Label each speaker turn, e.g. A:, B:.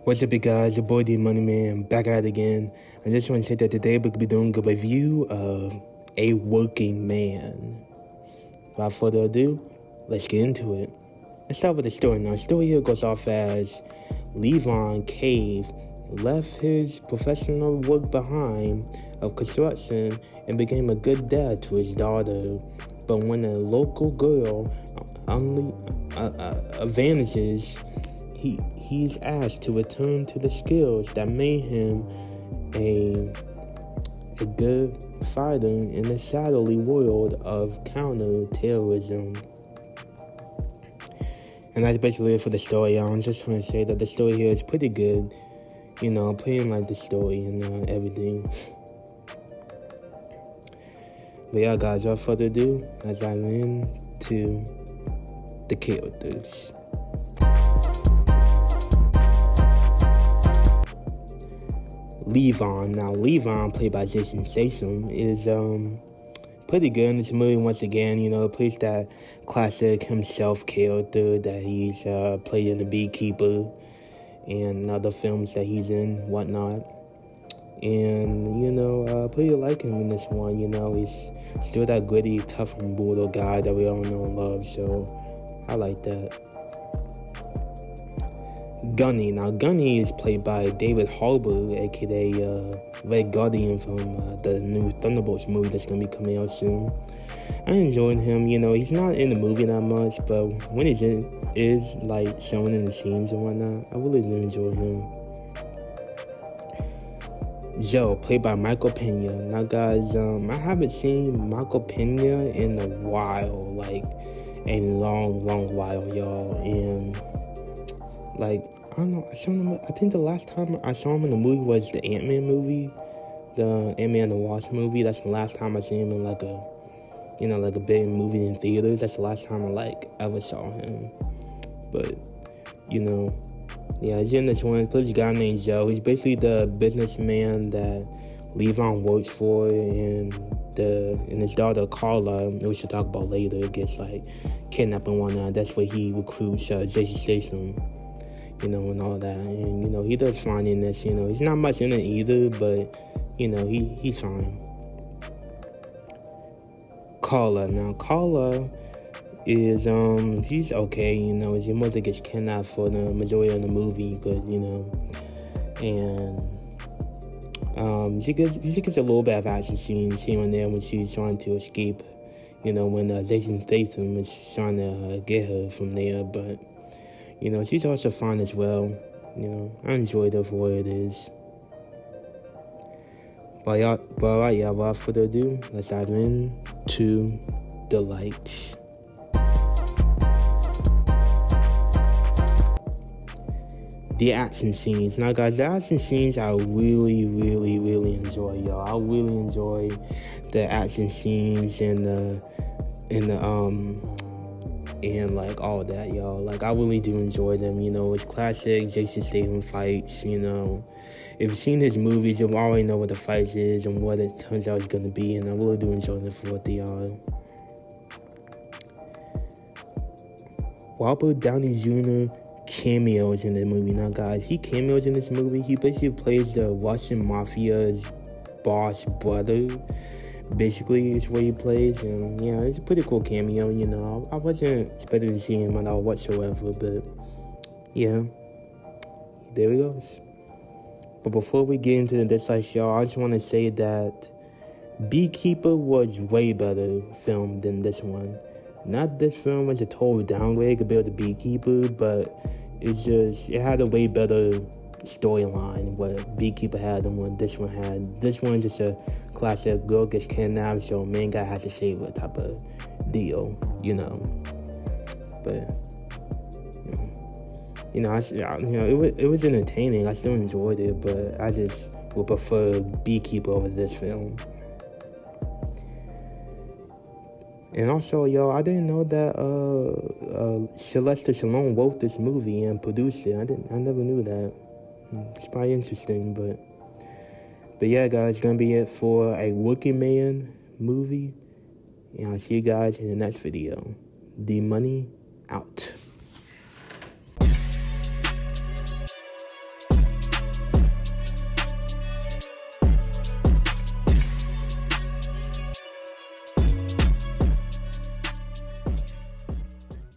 A: What's up, you guys? Your boy D Money Man back at it again. I just want to say that today we'll be doing a review of A Working Man. Without further ado, let's get into it. Let's start with the story. Now, the story here goes off as Levon Cave left his professional work behind of construction and became a good dad to his daughter. But when a local girl advantages, he's asked to return to the skills that made him a good fighter in the shadowy world of counter-terrorism. And that's basically it for the story. I'm just trying to say that the story here is pretty good. You know, pretty like the story and everything. But yeah, guys, without further ado, let's dive into the characters. Levon. Now, Levon, played by Jason Statham, is pretty good in this movie. Once again, you know, plays that classic himself character that he's played in The Beekeeper and other films that he's in, whatnot. And, you know, pretty like him in this one. You know, he's still that gritty, tough, and brutal guy that we all know and love. So, I like that. Gunny. Now, Gunny is played by David Harbour, aka Red Guardian from the new Thunderbolts movie that's going to be coming out soon. I enjoyed him. You know, he's not in the movie that much, but when he's is like showing in the scenes and whatnot, I really do enjoy him. Joe, played by Michael Pena. Now, guys, I haven't seen Michael Pena in a while, like a long while, y'all, and like, I don't know, I think the last time I saw him in the movie was the Ant-Man movie, the Ant-Man and the Wasp movie. That's the last time I seen him in like a big movie in theaters. That's the last time I ever saw him. But, you know, yeah, he's in this one. He plays a guy named Joe. He's basically the businessman that Levon works for, and his daughter Carla, we should talk about later, gets like kidnapped and whatnot. That's where he recruits Jason Statham. You know, and all that. And, you know, he does fine in this, you know. He's not much in it either, but, you know, he's fine. Carla. Now, Carla is, she's okay, you know. His mother gets kidnapped for the majority of the movie, because, you know, and, she gets a little bit of action scenes here and there when she's trying to escape, you know, when Jason Statham is trying to get her from there, but, you know, she's also fine as well. You know, I enjoyed her for what it is. But yeah, without further ado, let's dive into the lights. The action scenes. Now, guys, the action scenes I really enjoy, y'all. I really enjoy the action scenes and like all that, y'all. Like, I really do enjoy them, you know. It's classic Jason Statham fights, you know. If you've seen his movies, you'll already know what the fight is and what it turns out it's going to be, and I really do enjoy them for what they are. Robert Downey Jr. cameos in the movie. Now, guys, he cameos in this movie. He basically plays the Russian mafia's boss brother. Basically, it's what he plays, and yeah, it's a pretty cool cameo, you know. I wasn't expecting to see him at all whatsoever, but yeah, there he goes. But before we get into the dislikes, y'all, I just want to say that Beekeeper was way better filmed than this one. Not this film was a total downgrade compared to Beekeeper, but it had a way better storyline what Beekeeper had than what this one had. This one's just a classic girl gets kidnapped, so main guy has to save her type of deal, you know. But it was entertaining. I still enjoyed it, but I just would prefer Beekeeper over this film. And also, y'all, I didn't know that Sylvester Stallone wrote this movie and produced it. I never knew that. It's probably interesting, but yeah, guys, it's gonna be it for a Working Man movie. And I'll see you guys in the next video. D Money out.